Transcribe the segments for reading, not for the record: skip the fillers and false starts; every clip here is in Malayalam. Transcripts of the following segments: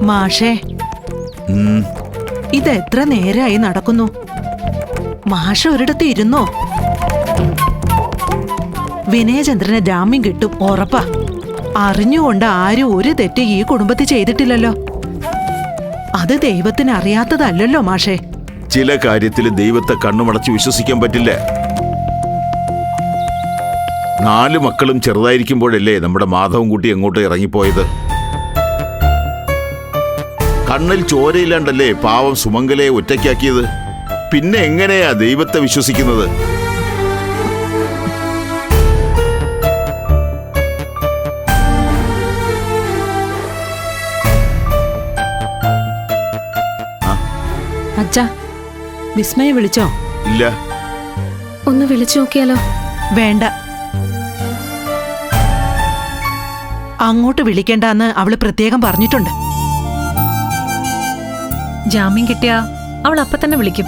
മാഷേ, ഇത് എത്ര നേരമായി നടക്കുന്നു? മാഷ ഒരിടത്ത് ഇരുന്നോ? വിനയചന്ദ്രന് ജാമ്യം കിട്ടും ഉറപ്പാ. അറിഞ്ഞുകൊണ്ട് ആരും ഒരു തെറ്റ് ഈ കുടുംബത്തിൽ ചെയ്തിട്ടില്ലല്ലോ. അത് ദൈവത്തിന് അറിയാത്തതല്ലോ മാഷേ. ചില കാര്യത്തിൽ ദൈവത്തെ കണ്ണുമടച്ച് വിശ്വസിക്കാൻ പറ്റില്ല. 4 മക്കളും ചെറുതായിരിക്കുമ്പോഴല്ലേ നമ്മുടെ മാധവൻകുട്ടി എങ്ങോട്ട് ഇറങ്ങിപ്പോയത്? കണ്ണിൽ ചോരയില്ലാണ്ടല്ലേ പാവം സുമംഗലയെ ഒറ്റയ്ക്കാക്കിയത്? പിന്നെ എങ്ങനെയാ ദൈവത്തെ വിശ്വസിക്കുന്നത്? അച്ഛാ, വിസ്മയെ വിളിച്ചോ? ഇല്ല. ഒന്ന് വിളിച്ചു നോക്കിയാലോ? വേണ്ട, അങ്ങോട്ട് വിളിക്കണ്ടെന്ന് അവള് പ്രത്യേകം പറഞ്ഞിട്ടുണ്ട്. ജാമ്യം കിട്ടിയാ അവൾ അപ്പൊ തന്നെ വിളിക്കും.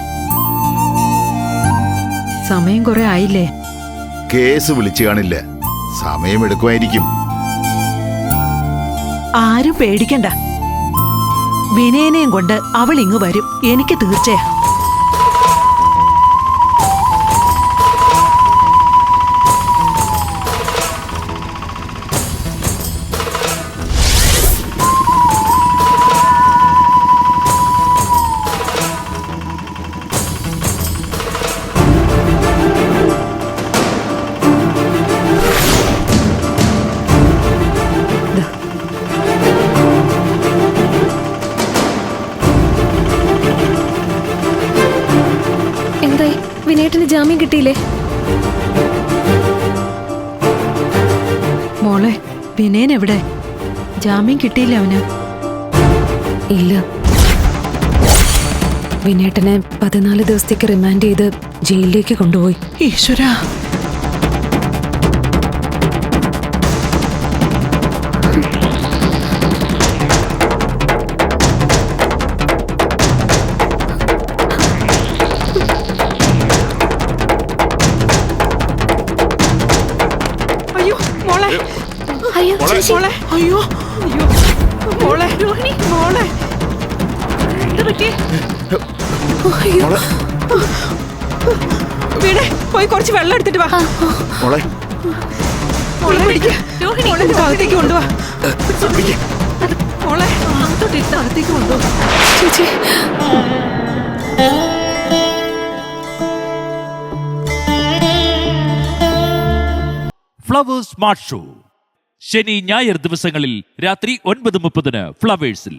സമയം കുറെ ആയില്ലേ? കേസ് വിളിച്ചു കാണില്ല, സമയമെടുക്കുമായിരിക്കും. ആരും പേടിക്കണ്ട. വിനയനെയും കൊണ്ട് അവൾ ഇങ്ങ് വരും, എനിക്ക് തീർച്ചയാ. വിനയേട്ടന് ജാമ്യം കിട്ടിയില്ലേ? മോളെ, വിനയൻ എവിടെ? ജാമ്യം കിട്ടിയില്ല അവന്? ഇല്ല, വിനയേട്ടനെ 14 ദിവസത്തേക്ക് റിമാൻഡ് ചെയ്ത് ജയിലിലേക്ക് കൊണ്ടുപോയി. ഈശ്വരാ, പോയി കുറച്ച് വെള്ളം എടുത്തിട്ട് വാ. അകത്തേക്ക് കൊണ്ടുവാ. അകത്തേക്ക് കൊണ്ടുവാ ചേച്ചി. ഫ്ലവേഴ്സ് സ്മാർട്ട് ഷോ ശനി ഞായർ ദിവസങ്ങളിൽ രാത്രി 9:30 ഫ്ലവേഴ്സിൽ.